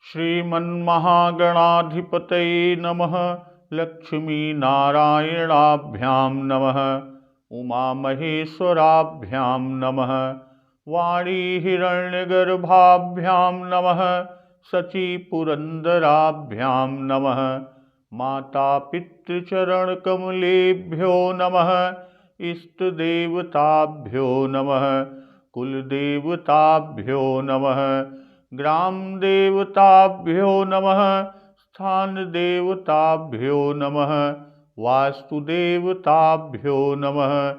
श्रीमन्महागणाधिपतये नमः। लक्ष्मीनारायणाभ्यां नमः। उमामहेश्वराभ्यां नमः। वाणीहिरण्यगर्भाभ्यां नमः। शचीपुरन्दराभ्यां नमः। मातापितृचरणकमलेभ्यो नमः। इष्टदेवताभ्यो नमः। कुलदेवताभ्यो नमः। ग्रामदेवताभ्यो नमः। स्थानदेवताभ्यो नमः। वास्तुदेवताभ्यो नमः।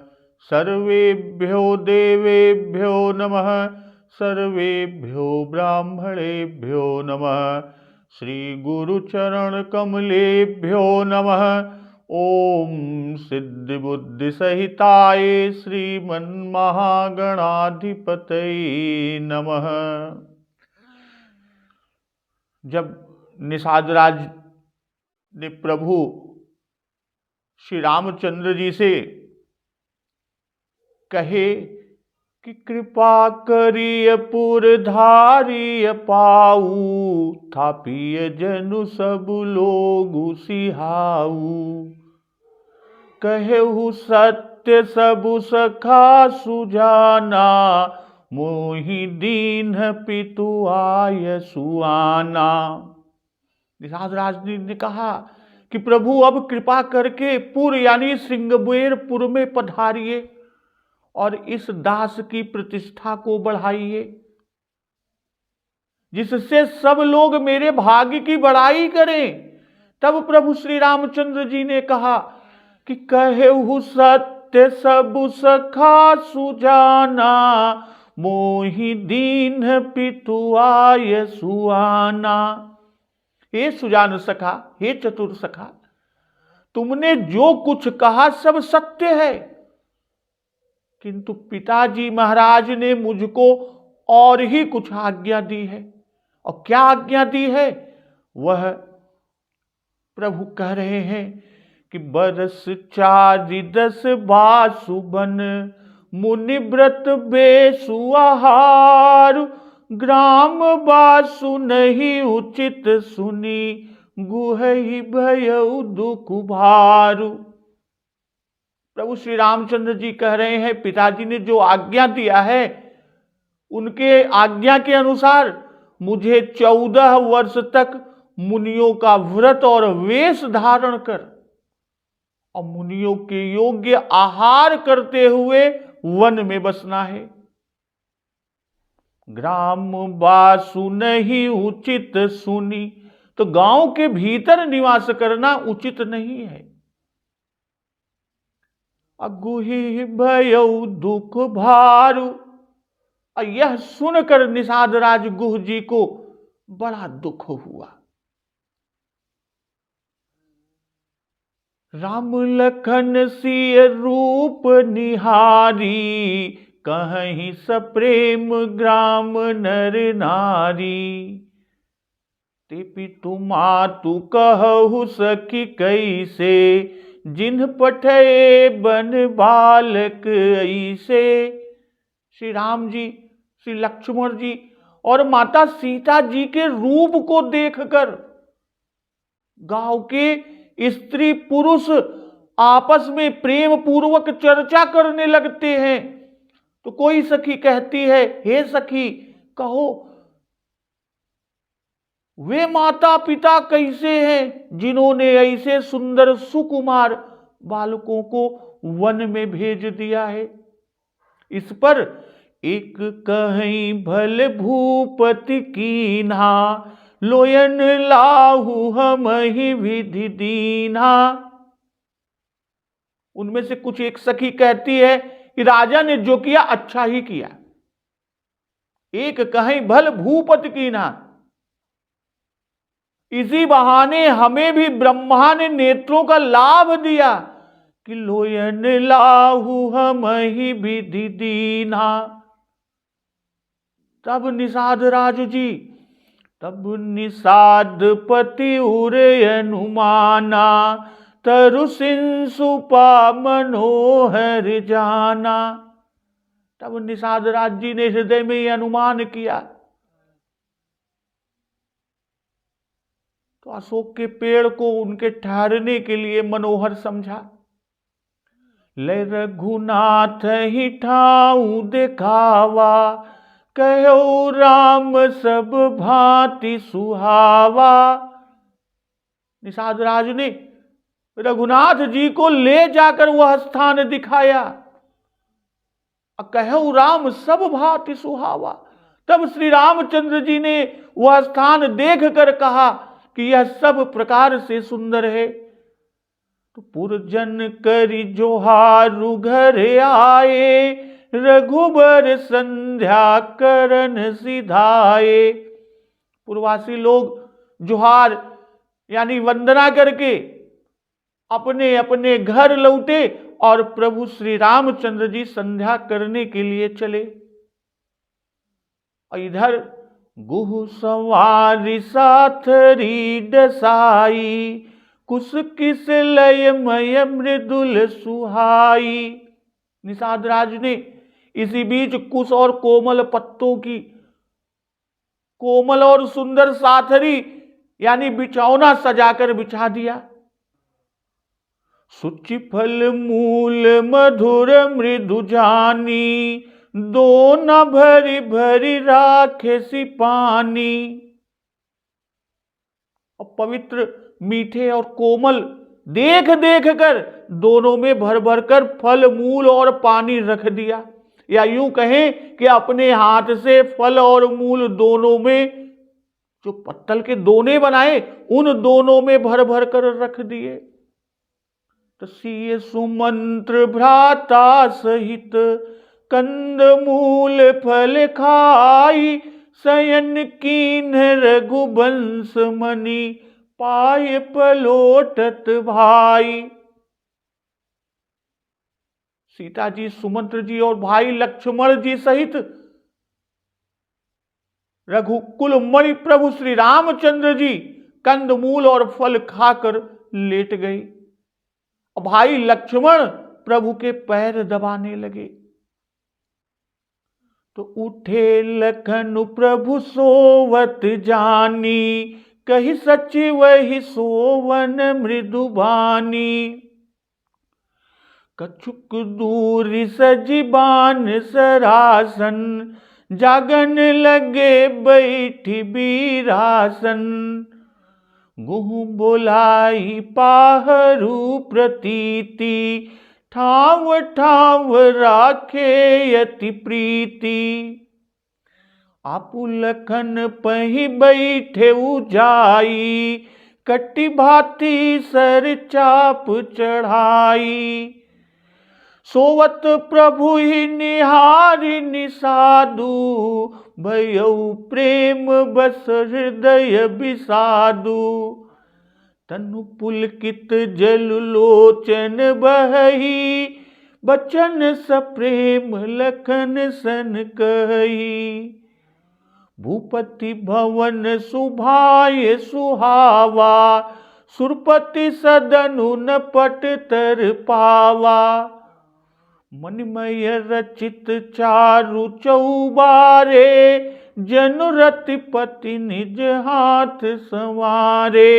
सर्वेभ्यो देवेभ्यो नमः। सर्वेभ्यो ब्राह्मणेभ्यो नमः। श्रीगुरुचरणकमलेभ्यो नमः। ओम सिद्धिबुद्धिसहिताय श्रीमन्महागणाधिपतये नमः। जब निषादराज ने प्रभु श्री रामचंद्र जी से कहे कि कृपा करिय पुरधारिय पाऊ, थापिय जनु सब लोग सिहाऊ। कहेहु सत्य सबु सखा सुजाना, मोहि दीन पितु आय सुआना। निषादराज ने कहा कि प्रभु अब कृपा करके पुर यानी सिंगबेरपुर में पधारिए और इस दास की प्रतिष्ठा को बढ़ाइए, जिससे सब लोग मेरे भाग्य की बड़ाई करें। तब प्रभु श्री रामचंद्र जी ने कहा कि कहेहु सत्य सबु सखा सुजाना, मोहि दीन पितु आय सुआना। हे सुजान सखा, हे चतुर सखा, तुमने जो कुछ कहा सब सत्य है, किंतु पिताजी महाराज ने मुझको और ही कुछ आज्ञा दी है। और क्या आज्ञा दी है वह प्रभु कह रहे हैं कि बरस 4 बासु बन, मुनि व्रत बेसु आहार। ग्राम बासु नहीं उचित सुनी, गुहहि भयउ दुख भारु। प्रभु श्री रामचंद्र जी कह रहे हैं पिताजी ने जो आज्ञा दिया है, उनके आज्ञा के अनुसार मुझे 14 वर्ष तक मुनियों का व्रत और वेश धारण कर और मुनियों के योग्य आहार करते हुए वन में बसना है। ग्राम बासु नहीं उचित सुनी, तो गांव के भीतर निवास करना उचित नहीं है। अगुहि भयउ दुख भारु। और यह सुनकर निषादराज गुह जी को बड़ा दुख हुआ। राम लखन सिय रूप निहारी, कहीं सप्रेम ग्राम नर नारी। ते पितु मातु कहु सखी कैसे, जिन्ह पठे बन बालक ऐसे। श्री राम जी, श्री लक्ष्मण जी और माता सीता जी के रूप को देखकर गांव के स्त्री पुरुष आपस में प्रेम पूर्वक चर्चा करने लगते हैं। तो कोई सखी कहती है, हे सखी कहो वे माता पिता कैसे हैं जिन्होंने ऐसे सुंदर सुकुमार बालकों को वन में भेज दिया है। इस पर एक कहीं भल भूपति कीन्हा, लोयन लाहू हम ही विधि दीन्हा। उनमें से कुछ एक सखी कहती है कि राजा ने जो किया अच्छा ही किया। एक कहीं भल भूपति कीन्हा, इसी बहाने हमें भी ब्रह्मा ने नेत्रों का लाभ दिया कि लोयन लाहू हम ही विधि दीन्हा। तब निषादपति उरे अनुमाना, तरु सिंसुपा मनोहर जाना। तब निषाद राज जी ने हृदय में यह अनुमान किया तो अशोक के पेड़ को उनके ठहरने के लिए मनोहर समझा। ले रघुनाथ ही ठाऊ दिखावा, कहो राम सब भांति सुहावा। निषाद राज ने रघुनाथ जी को ले जाकर वह स्थान दिखाया। कहो राम सब भांति सुहावा। तब श्री रामचंद्र जी ने वह स्थान देख कर कहा कि यह सब प्रकार से सुंदर है। तो पुरजन करी जोहारु घर आए, रघुबर संध्या करन सिधाए। पूर्ववासी लोग जोहार यानी वंदना करके अपने अपने घर लौटे और प्रभु श्री रामचंद्र जी संध्या करने के लिए चले। इधर गुहु सवारी साथरी डसाई, कुस किस लय मय मृदुल सुहाई। निषाद राज ने इसी बीच कुश और कोमल पत्तों की कोमल और सुंदर साथरी यानी बिछौना सजाकर बिछा दिया। सुचि फल मूल मधुर मृदु जानी, दो न भरी भरी राखे सी पानी। और पवित्र मीठे और कोमल देख देख कर दोनों में भर भर कर फल मूल और पानी रख दिया। या यूं कहें कि अपने हाथ से फल और मूल दोनों में जो पत्तल के दोने बनाए उन दोनों में भर भर कर रख दिए। तसीय सुमंत्र भ्राता सहित, कंद मूल फल खाई, शयन कीन रघुवंश मणि, पाय पलोटत भाई। सीता जी, सुमंत्र जी और भाई लक्ष्मण जी सहित रघुकुल मणि प्रभु श्री रामचंद्र जी कंदमूल और फल खाकर लेट गए। भाई लक्ष्मण प्रभु के पैर दबाने लगे। तो उठे लखन प्रभु सोवत जानी, कही सची वही सोवन मृदुबानी। कछुक दूर सजीबान सरासन, जागन लगे बैठी बीरासन। गुहु बोलाई पाहरू प्रतीति, ठाव ठाव राखे यति प्रीति। आपु लखन पही बैठे जाई, कट्टी भाती सर चाप चढ़ाई। सोवत प्रभु ही निहारी निसादु, भयउ प्रेम बस हृदय बिसादु। तनु पुलकित जल लोचन बहई, बचन सप्रेम लखन सन कही। भूपति भवन सुभाय सुहावा, सुरपति सदनु न पट तर पावा। मणिमय रचित चारु चौबारे, जनु रतिपति निज हाथ संवारे।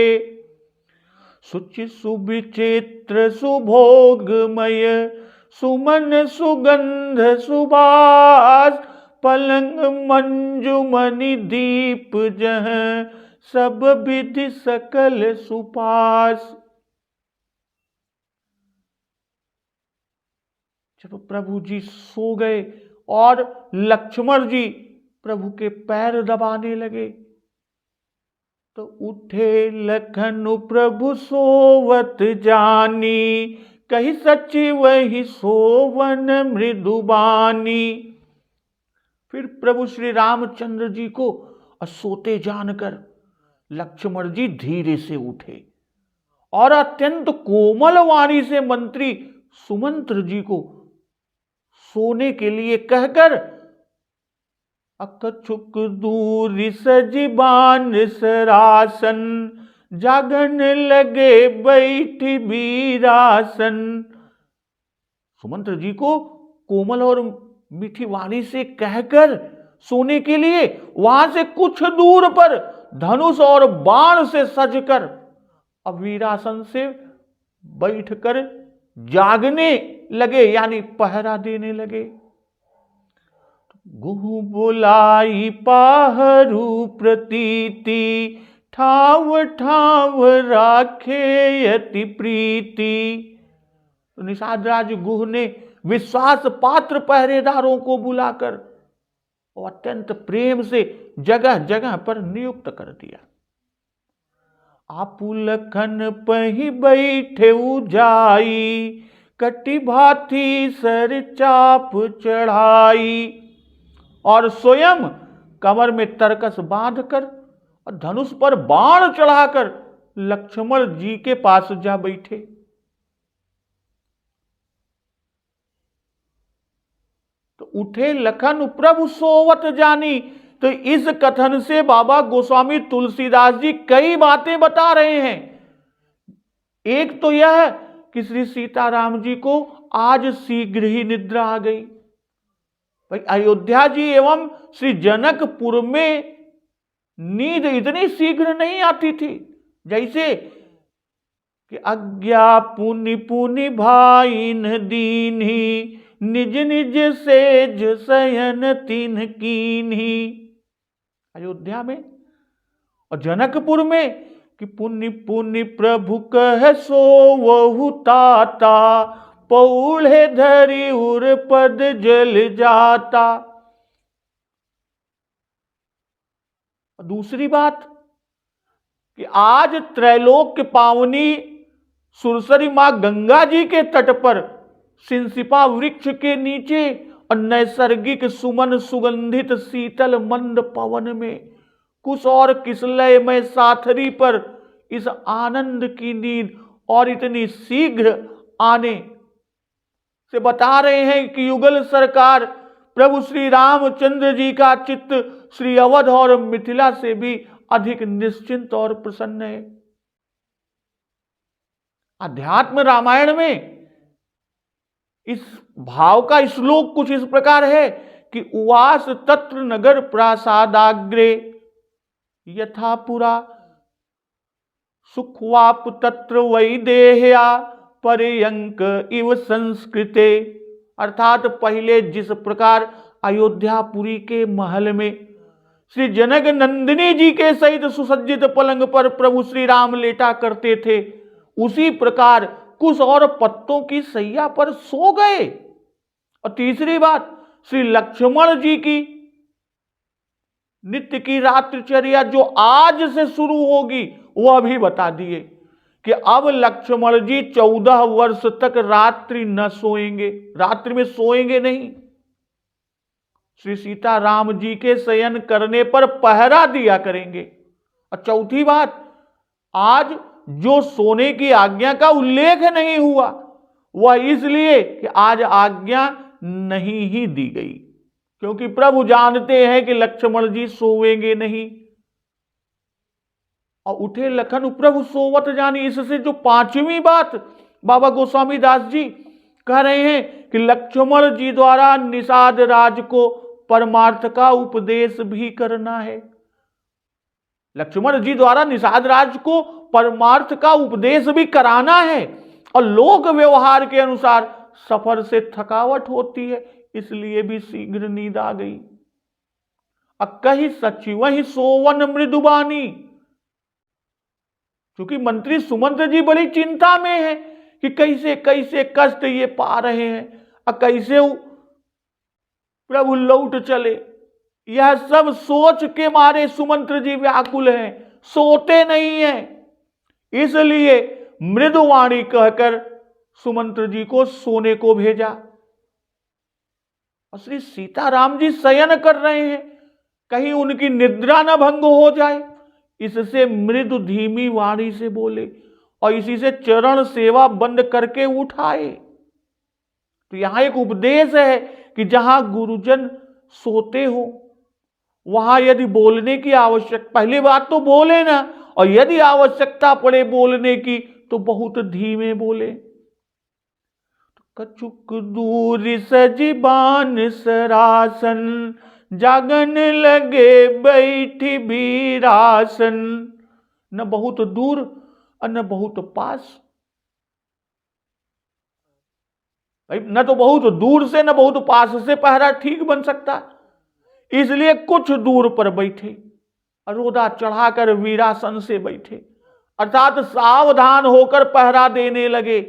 सुचि सुविचित्र सुभोगमय, सुमन सुगंध सुबास। पलंग मंजुमणि दीप जह, सब विधि सकल सुपास। जब प्रभु जी सो गए और लक्ष्मण जी प्रभु के पैर दबाने लगे, तो उठे लखन प्रभु सोवत जानी, कही सच्ची वही सोवन मृदुबानी। फिर प्रभु श्री रामचंद्र जी को सोते जानकर लक्ष्मण जी धीरे से उठे और अत्यंत कोमल वाणी से मंत्री सुमंत्र जी को सोने के लिए कहकर अकछुक दूर सजीबान सरासन, जागन लगे बैठी बीरासन। सुमंत्र जी को कोमल और मीठी वाणी से कहकर सोने के लिए वहां से कुछ दूर पर धनुष और बाण से सजकर अब वीरासन से बैठकर जागने लगे, यानी पहरा देने लगे। गुहु बुलाई पाहरू प्रतीति, ठाव ठाव राखे यति प्रीति। तो निषाद राज गुह ने विश्वास पात्र पहरेदारों को बुलाकर और अत्यंत प्रेम से जगह जगह पर नियुक्त कर दिया। आपु लखन पही बैठे जाई, कटी भाथी सर चाप चढ़ाई। और स्वयं कमर में तरकस बांधकर और धनुष पर बाण चढ़ाकर लक्ष्मण जी के पास जा बैठे। तो उठे लखन प्रभु सोवत जानी। तो इस कथन से बाबा गोस्वामी तुलसीदास जी कई बातें बता रहे हैं। एक तो यह कि श्री सीताराम जी को आज शीघ्र ही निद्रा आ गई। भाई अयोध्या जी एवं श्री जनकपुर में नींद इतनी शीघ्र नहीं आती थी, जैसे कि अज्ञा पुनि पुनि भाइन दीन्ही, निज निज सेज शयन तिन्ह कीन्ही। अयोध्या में और जनकपुर में कि पुनि पुनि प्रभु कह सोवहु ताता, पौढ़े धरि उर पद जल जाता। दूसरी बात कि आज त्रैलोक के पावनी सुरसरी मां गंगा जी के तट पर सिंसिपा वृक्ष के नीचे और नैसर्गिक सुमन सुगंधित शीतल मंद पवन में कुश और किसलय में साथरी पर इस आनंद की नींद और इतनी शीघ्र आने से बता रहे हैं कि युगल सरकार प्रभु श्री रामचंद्र जी का चित्त श्री अवध और मिथिला से भी अधिक निश्चिंत और प्रसन्न है। अध्यात्म रामायण में इस भाव का श्लोक कुछ इस प्रकार है कि उवास तत्र नगर प्रासादाग्रे, यथापुरा सुखवाप तत्र वैदेह्या पर्यंक इव संस्कृते। अर्थात पहले जिस प्रकार अयोध्यापुरी के महल में श्री जनक नंदिनी जी के सहित सुसज्जित पलंग पर प्रभु श्री राम लेटा करते थे, उसी प्रकार कुश और पत्तों की सैया पर सो गए। और तीसरी बात, श्री लक्ष्मण जी की नित्य की रात्रिचर्या जो आज से शुरू होगी वह भी बता दिए कि अब लक्ष्मण जी 14 वर्ष तक रात्रि न सोएंगे, रात्रि में सोएंगे नहीं। श्री सीताराम जी के शयन करने पर पहरा दिया करेंगे। और चौथी बात, आज जो सोने की आज्ञा का उल्लेख नहीं हुआ वह इसलिए कि आज आज्ञा नहीं ही दी गई, क्योंकि प्रभु जानते हैं कि लक्ष्मण जी सोएंगे नहीं। और उठे लखन प्रभु सोवत जानी, इससे जो पांचवी बात बाबा गोस्वामी दास जी कह रहे हैं कि लक्ष्मण जी द्वारा निषाद राज को परमार्थ का उपदेश भी करना है। लक्ष्मण जी द्वारा निषाद राज को परमार्थ का उपदेश भी कराना है। और लोक व्यवहार के अनुसार सफर से थकावट होती है, इसलिए भी शीघ्र नींद आ गई। अकहि सचिव वही सोवन मृदुबानी, क्योंकि मंत्री सुमंत्र जी बड़ी चिंता में है कि कैसे कैसे कष्ट ये पा रहे हैं और कैसे प्रभु लौट चले। यह सब सोच के मारे सुमंत्र जी व्याकुल हैं, सोते नहीं हैं। इसलिए मृदुवाणी कहकर सुमंत्र जी को सोने को भेजा। और श्री सीताराम जी शयन कर रहे हैं, कहीं उनकी निद्रा न भंग हो जाए, इससे मृदु धीमी वाणी से बोले और इसी से चरण सेवा बंद करके उठाए। तो यहां एक उपदेश है कि जहां गुरुजन सोते हो वहां यदि बोलने की आवश्यकता, पहली बात तो बोले ना, और यदि आवश्यकता पड़े बोलने की तो बहुत धीमे बोले। कछुक दूर सजीबान सरासन, जागन लगे बैठी बीरासन। न बहुत दूर और न बहुत पास, न तो बहुत दूर से न बहुत पास से पहरा ठीक बन सकता, इसलिए कुछ दूर पर बैठे, रोदा चढ़ाकर वीरासन से बैठे, अर्थात सावधान होकर पहरा देने लगे,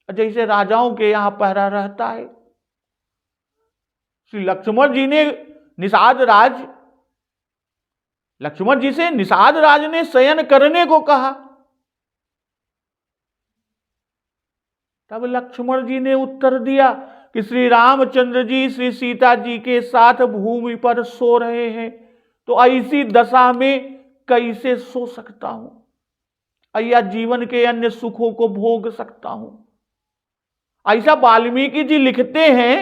जैसे राजाओं के यहां पहरा रहता है। श्री लक्ष्मण जी ने निषाद राज, लक्ष्मण जी से निषाद राज ने शयन करने को कहा। तब लक्ष्मण जी ने उत्तर दिया कि श्री रामचंद्र जी श्री सीता जी के साथ भूमि पर सो रहे हैं, तो ऐसी दशा में कैसे सो सकता हूं या जीवन के अन्य सुखों को भोग सकता हूं। ऐसा वाल्मीकि जी लिखते हैं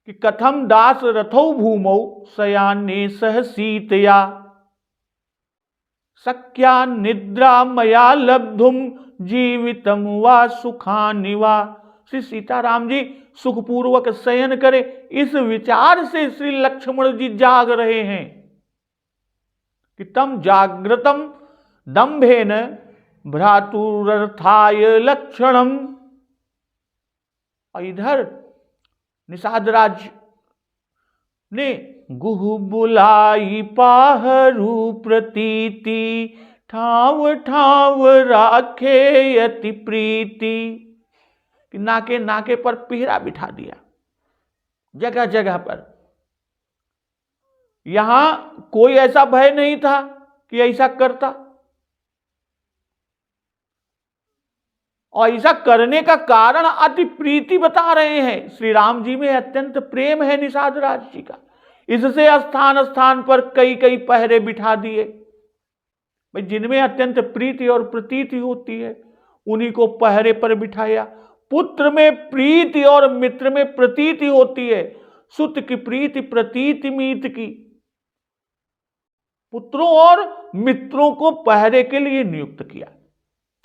कि कथम दास रथौ भूमौ शयाने सह सीतया, सख्या निद्रा मया लब्धुम जीवितम वा सुखानि वा। श्री सीताराम जी सुखपूर्वक शयन करे, इस विचार से श्री लक्ष्मण जी जाग रहे हैं कि तम जागृतम दंभेन भ्रातुरर्थाय लक्षणम। इधर निषाद राज ने गुह बुलाई पाहरू प्रतीति, ठाव ठाव राखे यति प्रीति। नाके नाके पर पहरा बिठा दिया, जगह जगह पर। यहां कोई ऐसा भय नहीं था कि ऐसा करता, और ऐसा करने का कारण अति प्रीति बता रहे हैं। श्री राम जी में अत्यंत प्रेम है निषाद राज जी का, इससे स्थान स्थान पर कई कई पहरे बिठा दिए। भाई जिनमें अत्यंत प्रीति और प्रतीति होती है उन्हीं को पहरे पर बिठाया। पुत्र में प्रीति और मित्र में प्रतीति होती है, सुत की प्रीति प्रतीति मीत की। पुत्रों और मित्रों को पहरे के लिए नियुक्त किया,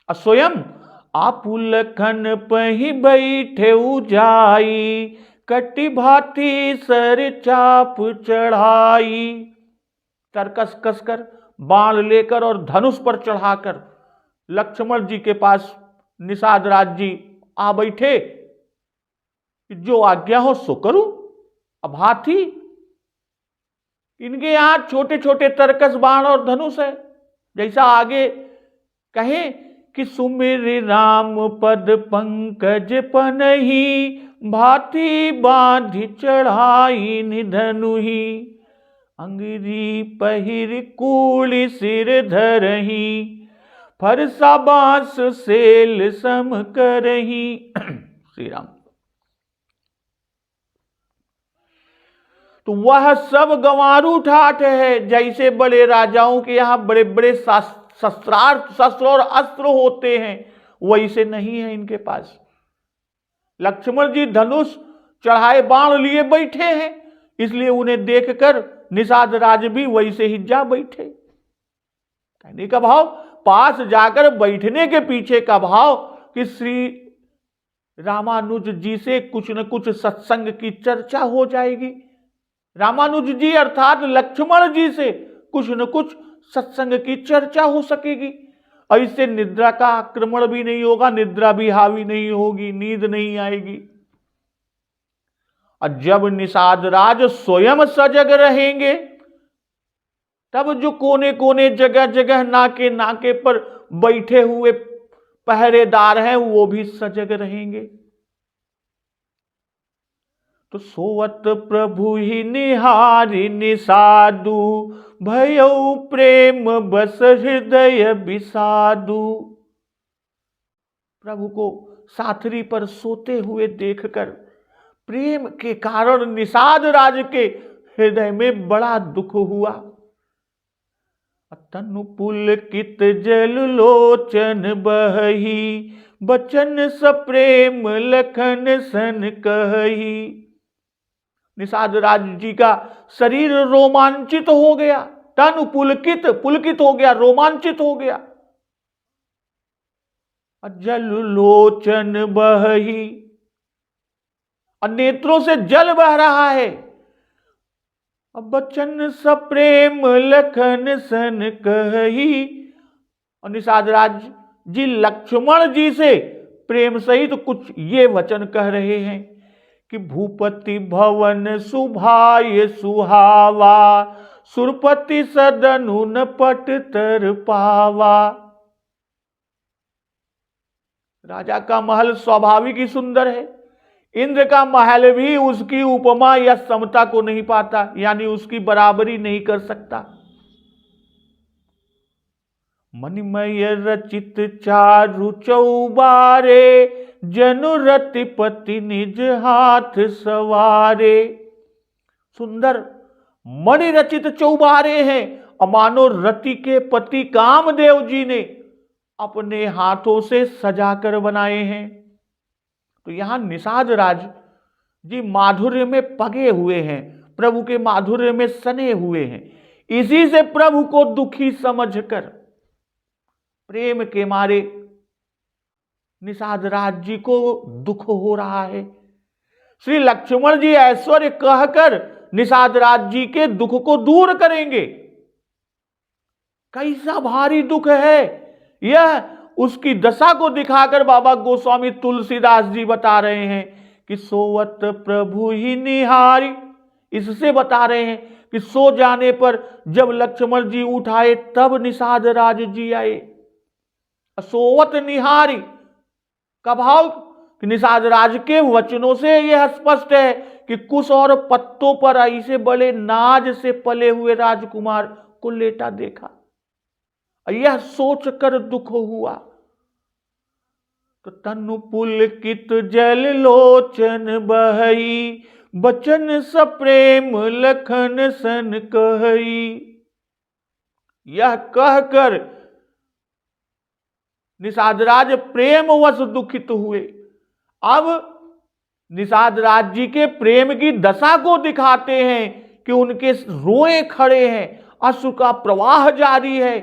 और स्वयं आपुलखन पही बैठे जाई, कटी भाती सर चाप चढ़ाई। तरकस कसकर बाण लेकर और धनुष पर चढ़ाकर लक्ष्मण जी के पास निषाद राज जी आ बैठे, जो आज्ञा हो सो करूं। अब हाथी, इनके यहां छोटे छोटे तरकस बाण और धनुष है। जैसा आगे कहे कि सुमिर राम पद पंकज पनहि, भाती बांधि चढ़ाई निधनुहि, अंगरी पहिर कूल सिर धरहि, फरसा बांस सेल सम करहि। श्री राम। तो वह सब गंवारू ठाठ है, जैसे बड़े राजाओं के यहां बड़े बड़े शस्त्र और अस्त्र होते हैं, वैसे नहीं है इनके पास। लक्ष्मण जी धनुष चढ़ाए बाण लिए बैठे हैं, इसलिए उन्हें देखकर निषाद राज भी वैसे ही जा बैठे। कहने का भाव, पास जाकर बैठने के पीछे का भाव कि श्री रामानुज जी से कुछ न कुछ सत्संग की चर्चा हो जाएगी। रामानुज जी अर्थात लक्ष्मण जी से कुछ न कुछ सत्संग की चर्चा हो सकेगी, और इससे निद्रा का आक्रमण भी नहीं होगा, निद्रा भी हावी नहीं होगी, नींद नहीं आएगी। और जब निषाद राज स्वयं सजग रहेंगे, तब जो कोने कोने जगह जगह नाके नाके पर बैठे हुए पहरेदार हैं वो भी सजग रहेंगे। तो सोवत प्रभु ही निहारी निषादु, भयउ प्रेम बस हृदय विषादु। प्रभु को साथरी पर सोते हुए देखकर प्रेम के कारण निषाद राज के हृदय में बड़ा दुख हुआ। तनु पुलकित जल लोचन बहही, बचन सप्रेम लखन सन कहही। निषाद राज जी का शरीर रोमांचित हो गया, तन पुलकित हो गया, रोमांचित हो गया। जल लोचन बहही, और नेत्रों से जल बह रहा है। अब बचन सप्रेम लखन सन कही। और निषाद राज जी लक्ष्मण जी से प्रेम सहित कुछ ये वचन कह रहे हैं कि भूपति भवन सुभाय सुहावा, सुरपति सदनु न पट तर पावा। राजा का महल स्वाभाविक ही सुंदर है, इंद्र का महल भी उसकी उपमा या समता को नहीं पाता, यानी उसकी बराबरी नहीं कर सकता। मणिमय रचित चारु चौबारे, जनु रतिपति निज हाथ सवारे। सुंदर मणि रचित चौबारे हैं, अमानो रति के पति कामदेव जी ने अपने हाथों से सजाकर बनाए हैं। तो यहां निषाद राज जी माधुर्य में पगे हुए हैं, प्रभु के माधुर्य में सने हुए हैं। इसी से प्रभु को दुखी समझकर प्रेम के मारे निषाद राज जी को दुख हो रहा है। श्री लक्ष्मण जी ऐश्वर्य कहकर निषाद राज जी के दुख को दूर करेंगे। कैसा भारी दुख है यह, उसकी दशा को दिखाकर बाबा गोस्वामी तुलसीदास जी बता रहे हैं कि सोवत प्रभु ही निहारी। इससे बता रहे हैं कि सो जाने पर जब लक्ष्मण जी उठाए तब निषाद राज जी आए। सोवत निहारी का भाव कि निषाद राज के वचनों से यह स्पष्ट है कि कुश और पत्तों पर ऐसे बड़े नाज से पले हुए राजकुमार को लेटा देखा। यह सोचकर दुख हुआ तो तनु पुलकित जल लोचन बहई, बचन सप्रेम लखन सन कहई। यह कहकर निषाद राज प्रेमवश दुखित हुए। अब निषाद राज जी के प्रेम की दशा को दिखाते हैं कि उनके रोए खड़े हैं, अश्रु का प्रवाह जारी है।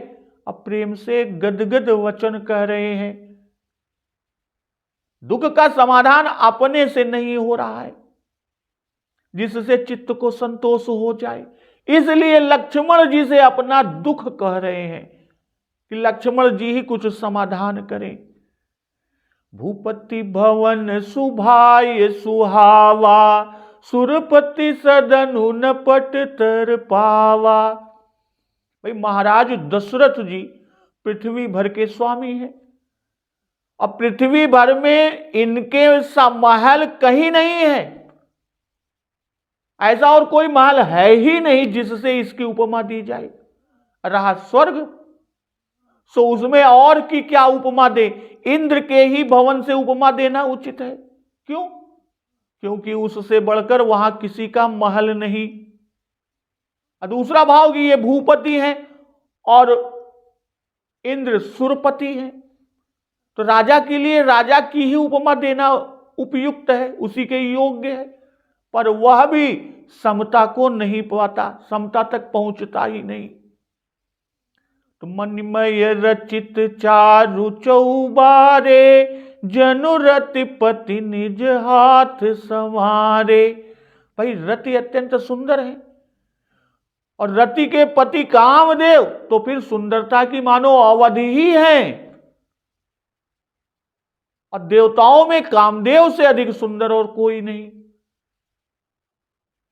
अब प्रेम से गदगद वचन कह रहे हैं। दुख का समाधान अपने से नहीं हो रहा है जिससे चित्त को संतोष हो जाए, इसलिए लक्ष्मण जी से अपना दुख कह रहे हैं कि लक्ष्मण जी ही कुछ समाधान करें। भूपति भवन सुभाय सुहावा, सुरपति सदनु न पट तर पावा। भाई महाराज दशरथ जी पृथ्वी भर के स्वामी हैं। अब पृथ्वी भर में इनके सा महल कहीं नहीं है, ऐसा और कोई महल है ही नहीं जिससे इसकी उपमा दी जाए। रहा स्वर्ग, सो उसमें और की क्या उपमा दे, इंद्र के ही भवन से उपमा देना उचित है। क्यों? क्योंकि उससे बढ़कर वहां किसी का महल नहीं। दूसरा भाव कि ये भूपति हैं और इंद्र सुरपति हैं, तो राजा के लिए राजा की ही उपमा देना उपयुक्त है, उसी के योग्य है। पर वह भी समता को नहीं पाता, समता तक पहुंचता ही नहीं। तो मणिमय रचित चारु चौबारे, जनु रतिपति निज हाथ संवारे। भाई रति अत्यंत सुंदर है और रति के पति कामदेव तो फिर सुंदरता की मानो अवधि ही है। और देवताओं में कामदेव से अधिक सुंदर और कोई नहीं।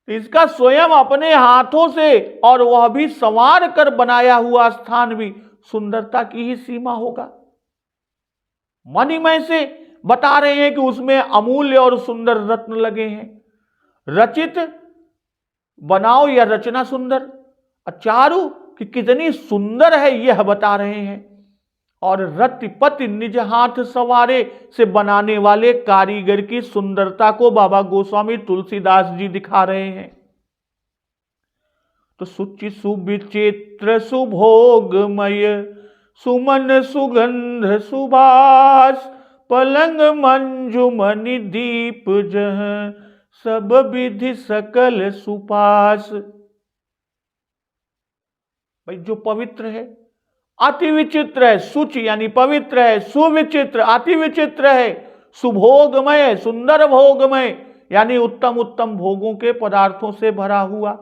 इसका स्वयं अपने हाथों से और वह भी संवार कर बनाया हुआ स्थान भी सुंदरता की ही सीमा होगा। मणिमय से बता रहे हैं कि उसमें अमूल्य और सुंदर रत्न लगे हैं। रचित बनाओ या रचना सुंदर, चारु कि कितनी सुंदर है यह बता रहे हैं। और रतिपति निज हाथ सवारे से बनाने वाले कारीगर की सुंदरता को बाबा गोस्वामी तुलसीदास जी दिखा रहे हैं। तो सुचि सुविचित्र सुभोगमय, सुमन सुगंध सुबास, पलंग मंजुमणि दीप जह, सब विधि सकल सुपास। भाई जो पवित्र है, अति विचित्र है, सुचि यानी पवित्र है, सुविचित्र अति विचित्र है, सुभोगमय सुंदर भोगमय यानी उत्तम उत्तम भोगों के पदार्थों से भरा हुआ।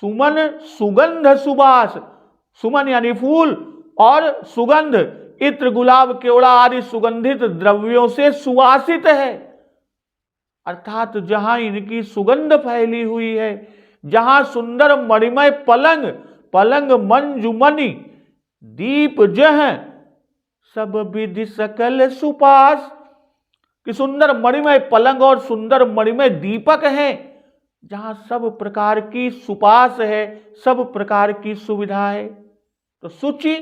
सुमन सुगंध सुबास, सुमन यानी फूल और सुगंध इत्र गुलाब केवड़ा आदि सुगंधित द्रव्यों से सुवासित है। अर्थात जहां इनकी सुगंध फैली हुई है, जहां सुंदर मणिमय पलंग, पलंग मंजुमणि दीप जह सब विधि सकल सुपास, कि सुंदर मणिमय पलंग और सुंदर मणिमय दीपक हैं, जहां सब प्रकार की सुपास है, सब प्रकार की सुविधा है। तो सुचि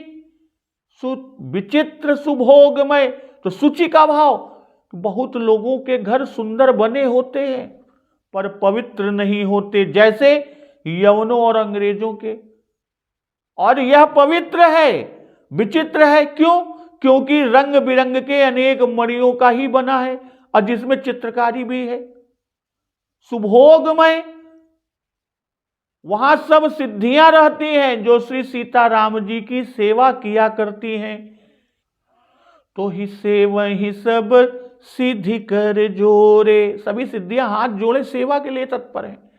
विचित्र सुभोगमय, तो सुचि का भाव, बहुत लोगों के घर सुंदर बने होते हैं पर पवित्र नहीं होते, जैसे यवनों और अंग्रेजों के। और यह पवित्र है, विचित्र है, क्यों? क्योंकि रंग बिरंग के अनेक मणियों का ही बना है और जिसमें चित्रकारी भी है। सुभोगमय, वहां सब सिद्धियां रहती हैं जो श्री सीताराम जी की सेवा किया करती हैं। तो ही सेवहि सब सिद्धि कर जोरे, सभी सिद्धियां हाथ जोड़े सेवा के लिए तत्पर हैं।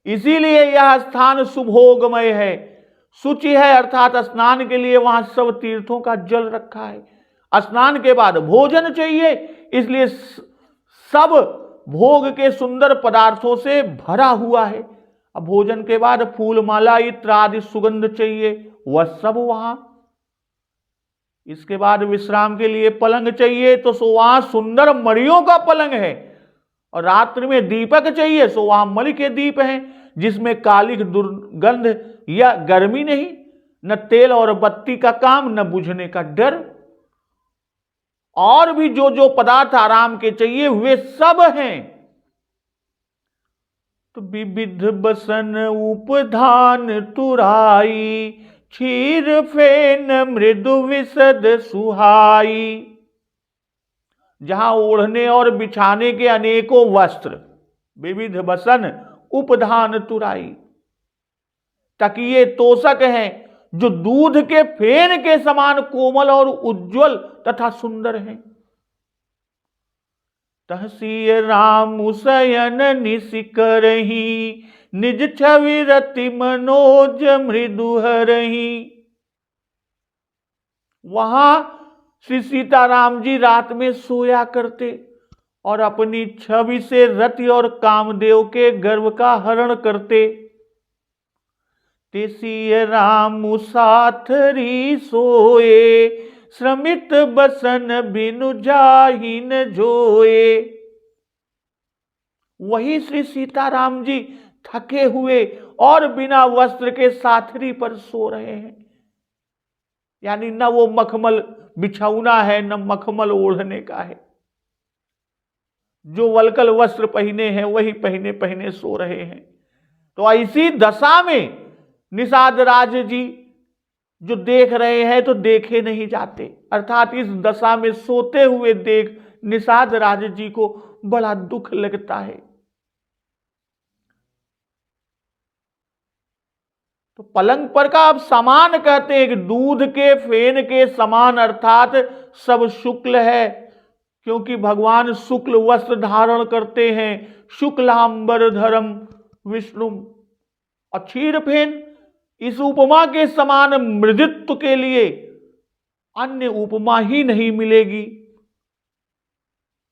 इसीलिए यह स्थान सुभोगमय है, शुचि है, अर्थात स्नान के लिए वहां सब तीर्थों का जल रखा है। स्नान के बाद भोजन चाहिए, इसलिए सब भोग के सुंदर पदार्थों से भरा हुआ है। अब भोजन के बाद फूल माला इत्र आदि सुगंध चाहिए, वह सब वहां। इसके बाद विश्राम के लिए पलंग चाहिए, तो सो वहां सुंदर मणियों का पलंग है। और रात्रि में दीपक चाहिए, सो वहां मणि के दीप हैं, जिसमें कालिक दुर्गंध या गर्मी नहीं, न तेल और बत्ती का काम, न बुझने का डर। और भी जो जो पदार्थ आराम के चाहिए वे सब हैं। तो विविध बसन उपधान तुराई, क्षीर फेन मृदु विशद सुहाई, जहां ओढ़ने और बिछाने के अनेकों वस्त्र, विविध बसन उपधान तुराई, तकिए तोशक हैं जो दूध के फेन के समान कोमल और उज्जवल तथा सुंदर हैं। तहसीय राम शयन निशिकरही, निज छवि रति मनोज मृदु हरही, वहां श्री सीताराम जी रात में सोया करते और अपनी छवि से रति और कामदेव के गर्व का हरण करते। तेसीय राम साथरी सोए, श्रमित बसन बिनु जाहि न जोए, वही श्री सीताराम जी थके हुए और बिना वस्त्र के साथरी पर सो रहे हैं। यानी न वो मखमल बिछौना है, न मखमल ओढ़ने का है, जो वलकल वस्त्र पहने हैं वही पहने पहने सो रहे हैं। तो ऐसी दशा में निषाद राज जी जो देख रहे हैं तो देखे नहीं जाते, अर्थात इस दशा में सोते हुए देख निषाद राज जी को बड़ा दुख लगता है। तो पलंग पर का अब सामान कहते हैं कि दूध के फेन के समान, अर्थात सब शुक्ल है, क्योंकि भगवान शुक्ल वस्त्र धारण करते हैं। शुक्लांबर धरम विष्णु। और क्षीर फेन, इस उपमा के समान मृदित्व के लिए अन्य उपमा ही नहीं मिलेगी।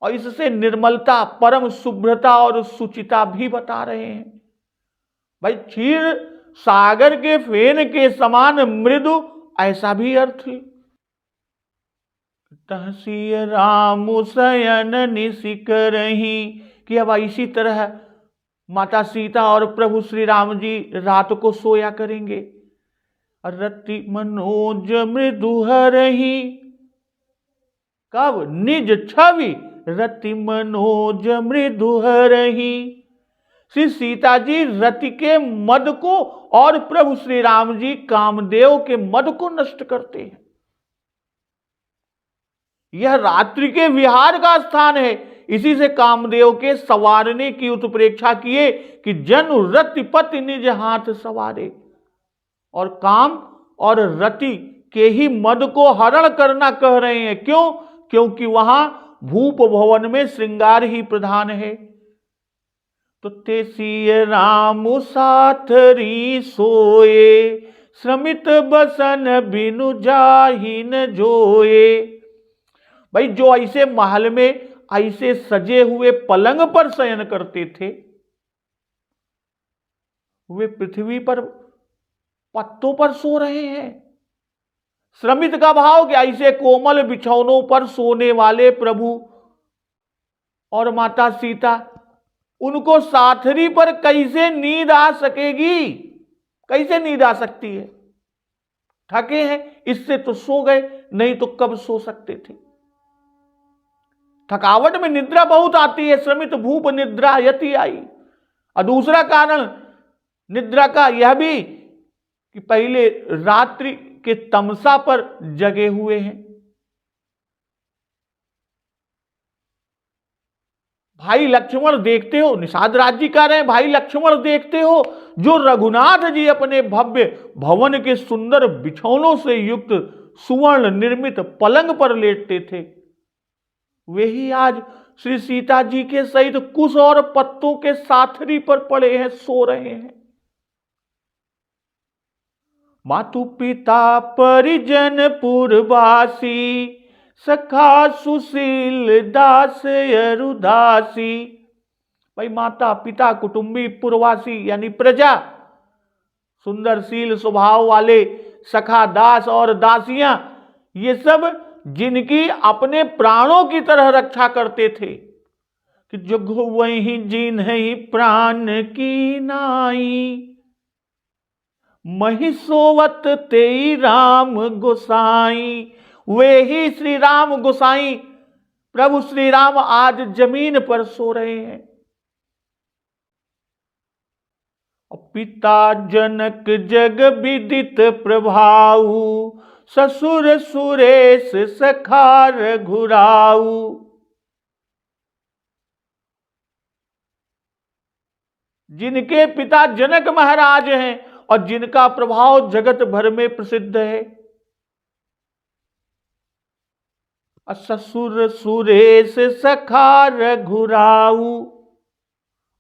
और इससे निर्मलता, परम शुभ्रता और सुचिता भी बता रहे हैं। भाई क्षीर सागर के फेन के समान मृदु, ऐसा भी अर्थ है। तहसीय राम शयन निशिकरही, कि अब इसी तरह माता सीता और प्रभु श्री राम जी रात को सोया करेंगे। रति मनोज मृदु हरही, कब? निज छवि रति मनोज मृदु हरही। श्री सीता जी रति के मद को और प्रभु श्री राम जी कामदेव के मद को नष्ट करते हैं। यह रात्रि के विहार का स्थान है। इसी से कामदेव के सवारने की उत्प्रेक्षा किए कि जनु रति पति निज हाथ सवारे। और काम और रति के ही मद को हरण करना कह रहे हैं। क्यों? क्योंकि वहां भूप भवन में श्रृंगार ही प्रधान है। तो तेसिय राम साथरी सोए, श्रमित बसन बिनु जाहि न जोए। भाई जो ऐसे महल में ऐसे सजे हुए पलंग पर शयन करते थे, वे पृथ्वी पर पत्तों पर सो रहे हैं। श्रमित का भाव कि ऐसे कोमल बिछौनों पर सोने वाले प्रभु और माता सीता, उनको साथरी पर कैसे नींद आ सकेगी, कैसे नींद आ सकती है? थके हैं इससे तो सो गए, नहीं तो कब सो सकते थे। थकावट में निद्रा बहुत आती है, श्रमित भूप निद्रा यति आई। और दूसरा कारण निद्रा का यह भी कि पहले रात्रि के तमसा पर जगे हुए हैं। भाई लक्ष्मण देखते हो, निषाद राज जी कह रहे हैं, भाई लक्ष्मण देखते हो जो रघुनाथ जी अपने भव्य भवन के सुंदर बिछौनों से युक्त सुवर्ण निर्मित पलंग पर लेटते थे, वे ही आज श्री सीता जी के सहित कुश और पत्तों के साथरी पर पड़े हैं, सो रहे हैं। मातु पिता परिजन पुरवासी, सखा सुशील दास अरुदासी। भाई माता पिता कुटुंबी पुरवासी यानी प्रजा, सुंदरशील स्वभाव वाले सखा दास और दासियां, ये सब जिनकी अपने प्राणों की तरह रक्षा करते थे कि जग वही जिन्हि प्राण की नाई, महिषोवत तेई राम गोसाई। वे ही श्री राम गोसाई प्रभु श्री राम आज जमीन पर सो रहे हैं। पिता जनक जग विदित प्रभाऊ, ससुर सुरेश सखार घुराऊ। जिनके पिता जनक महाराज हैं और जिनका प्रभाव जगत भर में प्रसिद्ध है, ससुर सुरेश सखार घुराऊ,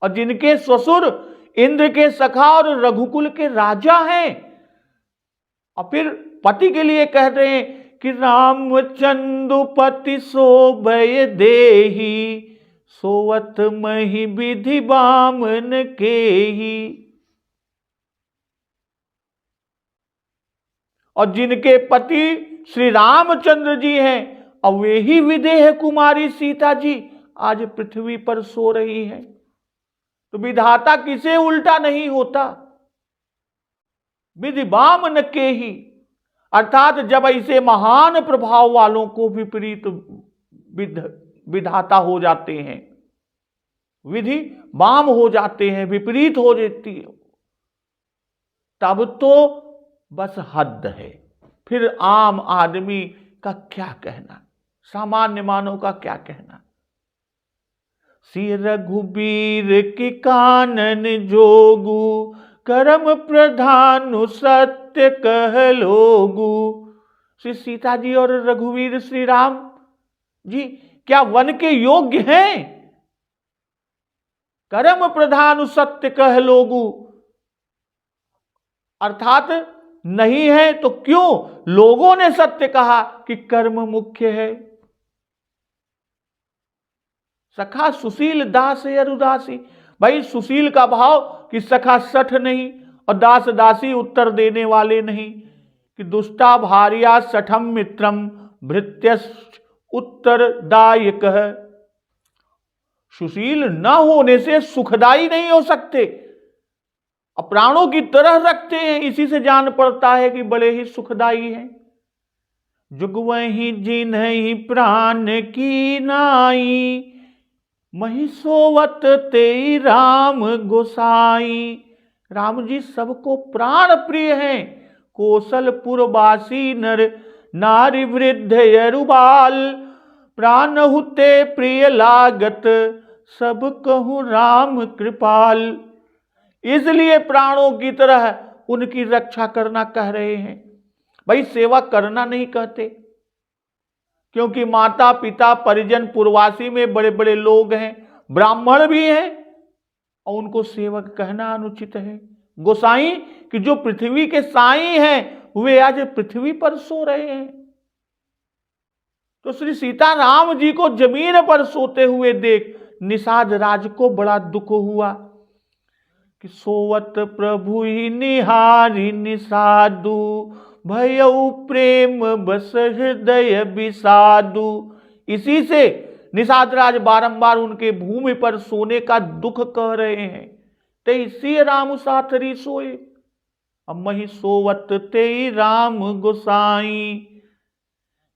और जिनके ससुर इंद्र के सखा और रघुकुल के राजा हैं। और फिर पति के लिए कह रहे हैं कि रामचंद्रपति सोभय देही, सोवत मही विधि बामन केही। और जिनके पति श्री रामचंद्र जी हैं और वे ही विदेह कुमारी सीता जी आज पृथ्वी पर सो रही हैं, तो विधाता किसे उल्टा नहीं होता। विधि बामन केही, अर्थात जब ऐसे महान प्रभाव वालों को विपरीत विधाता हो जाते हैं, विधि बाम हो जाते हैं, विपरीत हो जाती है, तब तो बस हद है। फिर आम आदमी का क्या कहना, सामान्य मानव का क्या कहना। श्री रघुबीर की कानन जोगु, कर्म प्रधान सत्य कह लोगु। श्री सीता जी और रघुवीर श्री राम जी क्या वन के योग्य हैं? कर्म प्रधान सत्य कह लोगु, अर्थात नहीं है तो क्यों लोगों ने सत्य कहा कि कर्म मुख्य है। सखा सुशील दास अरुदासी, भाई सुशील का भाव कि सखा सठ नहीं और दास दासी उत्तर देने वाले नहीं, कि दुष्टा भार्या सठम मित्रम भृत्यश्च उत्तरदायक। सुशील न होने से सुखदाई नहीं हो सकते, प्राणों की तरह रखते हैं, इसी से जान पड़ता है कि बड़े ही सुखदाई हैं। जुग वही जिन्हि प्राण की नाई, महिषोवत तेई राम गोसाई। राम जी सबको प्राण प्रिय हैं। कौशलपुरवासी नर नारी वृद्ध यरुबाल, प्राण हुते प्रिय लागत सब कहूं राम कृपाल। इसलिए प्राणों की तरह उनकी रक्षा करना कह रहे हैं। भाई सेवा करना नहीं कहते, क्योंकि माता पिता परिजन पुरवासी में बड़े बड़े लोग हैं, ब्राह्मण भी हैं और उनको सेवक कहना अनुचित है। गोसाई कि जो पृथ्वी के साई हैं वे आज पृथ्वी पर सो रहे हैं। तो श्री सीताराम जी को जमीन पर सोते हुए देख निषाद राज को बड़ा दुख हुआ कि सोवत प्रभु ही निहारी निषादु भयउ प्रेम बस हृदय विषादु। इसी से निषाद राज बारंबार उनके भूमि पर सोने का दुख कह रहे हैं। ते सी राम साथरी सोए, अब मही सोवत ते राम गोसाई।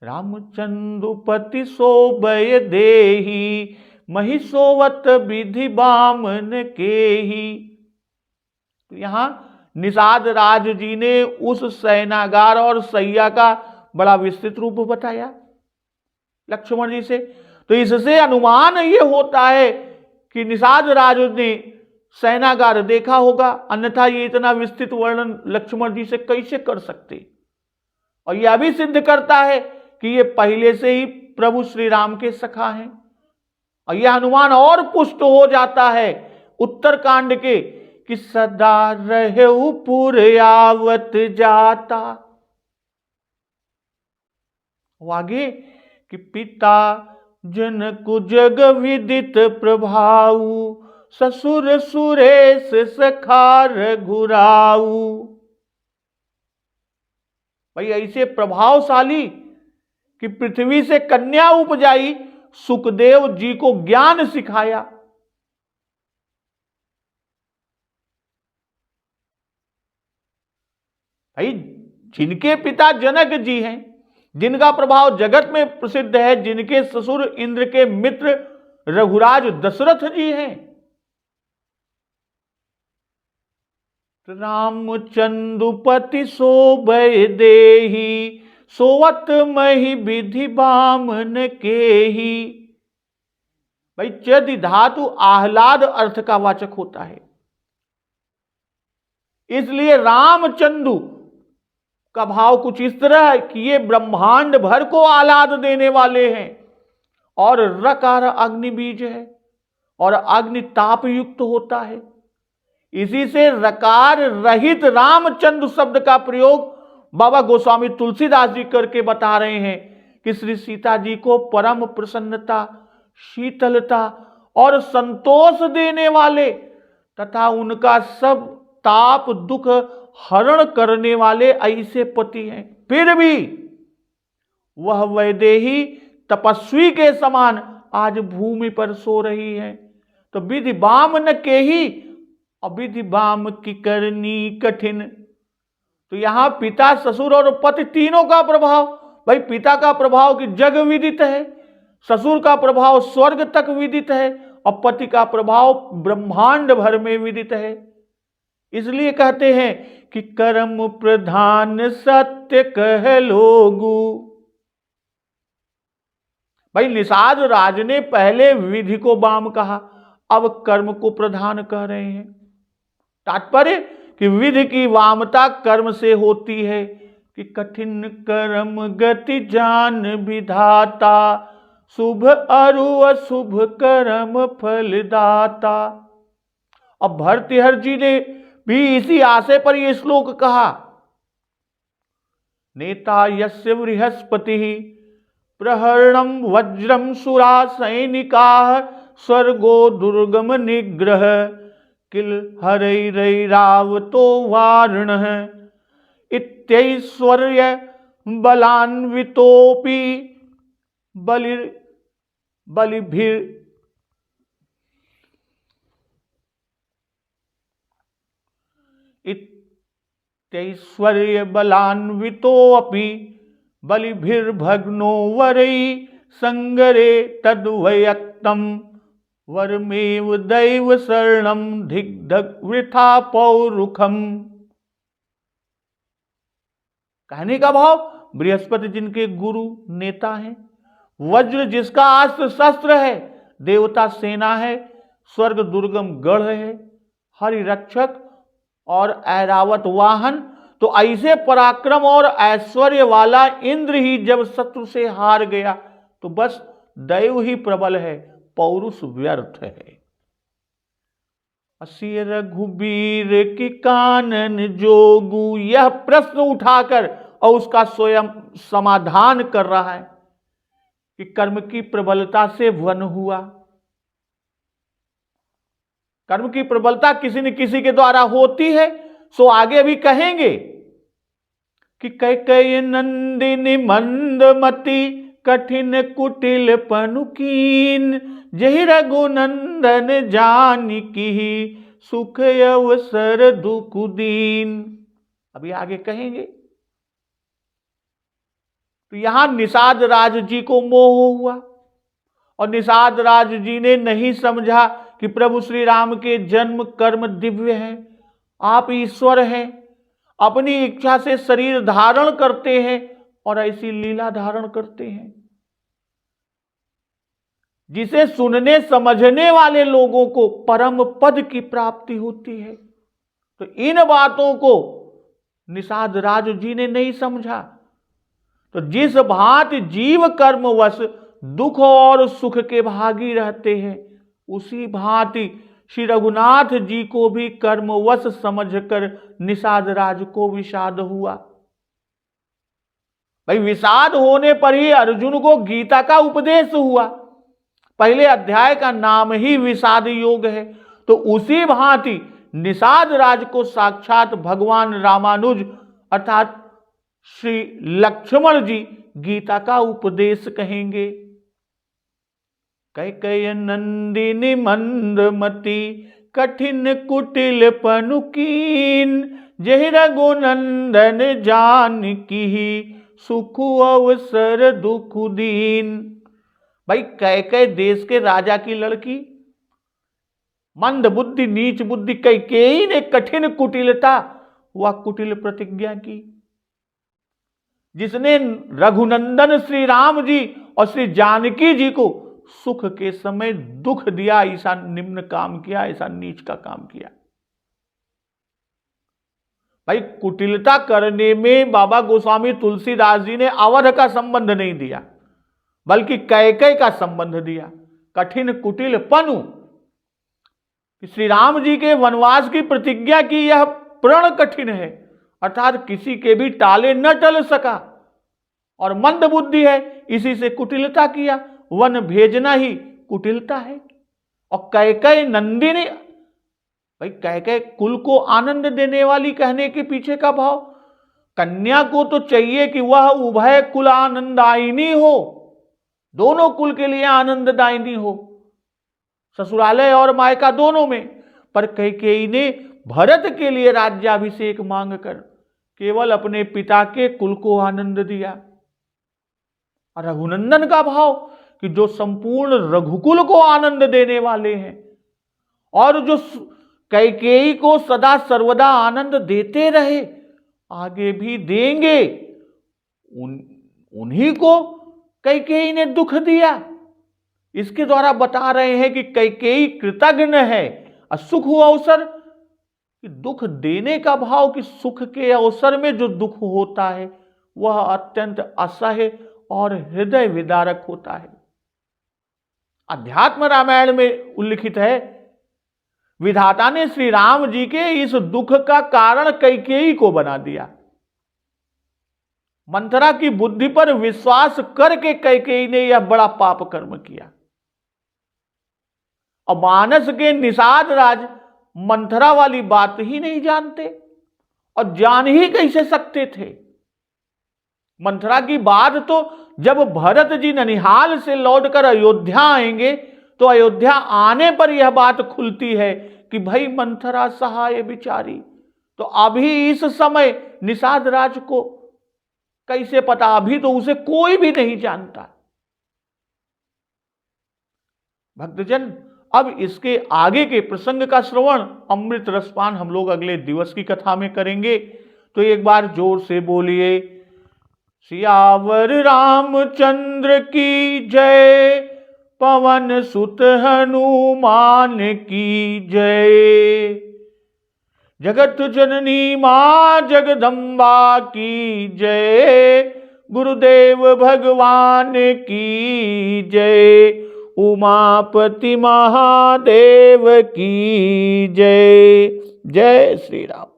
रामचंद्रपति सोबय देही, मही सोवत विधि बामन केही। तो यहां निषाद राज जी ने उस शयनागार और सैया का बड़ा विस्तृत रूप बताया लक्ष्मण जी से। तो इससे अनुमान ये होता है कि निषाद राज ने शयनागार देखा होगा, अन्यथा ये इतना विस्तृत वर्णन लक्ष्मण जी से कैसे कर सकते। और यह भी सिद्ध करता है कि ये पहले से ही प्रभु श्री राम के सखा हैं। और यह अनुमान और पुष्ट हो जाता है उत्तरकांड के कि सदा रहे पुर आवत जाता। आगे कि पिता जनक जग विदित प्रभाऊ, ससुर सुरेश सखार घुराऊ। भाई ऐसे प्रभावशाली कि पृथ्वी से कन्या उपजाई, सुखदेव जी को ज्ञान सिखाया। भाई जिनके पिता जनक जी हैं, जिनका प्रभाव जगत में प्रसिद्ध है, जिनके ससुर इंद्र के मित्र रघुराज दशरथ जी हैं, रामचंद्रपति सोबय देही, सोवत मही विधि बामन केही। भाई चदि धातु आह्लाद अर्थ का वाचक होता है, इसलिए रामचंद्र का भाव कुछ इस तरह है कि ये ब्रह्मांड भर को आह्लाद देने वाले हैं। और रकार अग्नि बीज है और अग्नि ताप युक्त होता है। इसी से रकार रहित रामचंद्र शब्द का प्रयोग बाबा गोस्वामी तुलसीदास जी करके बता रहे हैं कि श्री सीता जी को परम प्रसन्नता, शीतलता और संतोष देने वाले तथा उनका सब ताप दुख हरण करने वाले ऐसे पति हैं। फिर भी वह वैदेही तपस्वी के समान आज भूमि पर सो रही है। तो विधि बाम न केही, और विधि बाम की करनी कठिन। तो यहां पिता, ससुर और पति तीनों का प्रभाव, भाई पिता का प्रभाव कि जग विदित है, ससुर का प्रभाव स्वर्ग तक विदित है और पति का प्रभाव ब्रह्मांड भर में विदित है। इसलिए कहते हैं कि कर्म प्रधान सत्य कह लोगु। भाई निषाद राज ने पहले विधि को बाम कहा, अब कर्म को प्रधान कह रहे हैं। तात्पर्य कि विधि की वामता कर्म से होती है कि कठिन कर्म गति जान विधाता, शुभ अरु अशुभ कर्म फलदाता। अब भर्तृहरि जी ने भी इसी आशय पर यह श्लोक कहा, नेता यस्य बृहस्पति प्रहरणम वज्रम सुरा सैनिका, स्वर्गो दुर्गम निग्रह किल हरैरैरावतो वारण। इत्यैश्वर्य बलान्वितोपि बलिभिर इत्यैश्वर्य बलान्वितोपि बलिभिर्भग्नो वरै संगरे तद्वयक्तम वरमेव दैव शरणम धिग्धग वृथा पौरुखम। कहने का भाव, बृहस्पति जिनके गुरु नेता हैं, वज्र जिसका अस्त्र शस्त्र है, देवता सेना है, स्वर्ग दुर्गम गढ़ है, हरि रक्षक और ऐरावत वाहन। तो ऐसे पराक्रम और ऐश्वर्य वाला इंद्र ही जब शत्रु से हार गया तो बस दैव ही प्रबल है, पौरुष व्यर्थ है। असी रघुबीर की कानन जोगु, यह प्रश्न उठाकर और उसका स्वयं समाधान कर रहा है कि कर्म की प्रबलता से वन हुआ। कर्म की प्रबलता किसी न किसी के द्वारा होती है। सो आगे भी कहेंगे कि कैकेयी नंदिनी मंदमती, कठिन कुटिल पनुकीन, जहि रघुनंदन जानकी, सुख अवसर दुख दीन। अभी आगे कहेंगे। तो यहां निषाद राज जी को मोह हुआ और निषाद राज जी ने नहीं समझा कि प्रभु श्री राम के जन्म कर्म दिव्य है। आप ईश्वर हैं, अपनी इच्छा से शरीर धारण करते हैं और ऐसी लीला धारण करते हैं जिसे सुनने समझने वाले लोगों को परम पद की प्राप्ति होती है। तो इन बातों को निषाद राज जी ने नहीं समझा। तो जिस भांति जीव कर्मवश दुख और सुख के भागी रहते हैं, उसी भांति श्री रघुनाथ जी को भी कर्मवश समझकर निषाद राज को विषाद हुआ। भाई विषाद होने पर ही अर्जुन को गीता का उपदेश हुआ। पहले अध्याय का नाम ही विषाद योग है। तो उसी भांति निषाद राज को साक्षात भगवान रामानुज अर्थात श्री लक्ष्मण जी गीता का उपदेश कहेंगे। कैकेयी नंदिनी मंदमती, कठिन कुटिल पनुकीन, जहि रघुनंदन जानकी, सुख अवसर दुख दीन। भाई कैकेयी देश के राजा की लड़की, मंद बुद्धि नीच बुद्धि कैकेयी ने कठिन कुटिलता व कुटिल प्रतिज्ञा की, जिसने रघुनंदन श्री राम जी और श्री जानकी जी को सुख के समय दुख दिया, ऐसा निम्न काम किया, ऐसा नीच का काम किया। भाई कुटिलता करने में बाबा गोस्वामी तुलसीदास जी ने अवध का संबंध नहीं दिया, बल्कि कैकेयी का संबंध दिया। कठिन कुटिल पनु, श्री राम जी के वनवास की प्रतिज्ञा की, यह प्रण कठिन है, अर्थात किसी के भी टाले न टल सका, और मंद बुद्धि है, इसी से कुटिलता किया। वन भेजना ही कुटिलता है। और कैकेयी नंदिनी, भाई कैकेयी कुल को आनंद देने वाली कहने के पीछे का भाव, कन्या को तो चाहिए कि वह उभय कुल आनंदायिनी हो, दोनों कुल के लिए आनंददायिनी हो, ससुरालय और मायका दोनों में। पर कैकेयी ने भरत के लिए राज्याभिषेक मांगकर केवल अपने पिता के कुल को आनंद दिया। और रघुनंदन का भाव कि जो संपूर्ण रघुकुल को आनंद देने वाले हैं और जो कैकेयी को सदा सर्वदा आनंद देते रहे, आगे भी देंगे, उन्हीं को कैकेयी ने दुख दिया। इसके द्वारा बता रहे हैं कि कैकेयी कृतज्ञ है। और सुख अवसर, दुख देने का भाव कि सुख के अवसर में जो दुख होता है वह अत्यंत असह्य और हृदय विदारक होता है। अध्यात्म रामायण में उल्लिखित है, विधाता ने श्री राम जी के इस दुख का कारण कैकेयी को बना दिया। मंथरा की बुद्धि पर विश्वास करके कैकेयी ने यह बड़ा पाप कर्म किया। और मानस के निषाद राज मंथरा वाली बात ही नहीं जानते, और जान ही कैसे सकते थे। मंथरा की बात तो जब भरत जी ननिहाल से लौटकर अयोध्या आएंगे तो अयोध्या आने पर यह बात खुलती है कि भाई मंथरा सहाय बिचारी। तो अभी इस समय निषाद राज को कैसे पता, अभी तो उसे कोई भी नहीं जानता। भक्तजन, अब इसके आगे के प्रसंग का श्रवण अमृत रसपान हम लोग अगले दिवस की कथा में करेंगे। तो एक बार जोर से बोलिए, सियावर रामचंद्र की जय, पवन सुत हनुमान की जय। जगत जननी मां जगदम्बा की जय, गुरुदेव भगवान की जय। उमापति महादेव की जय। जय श्री राम।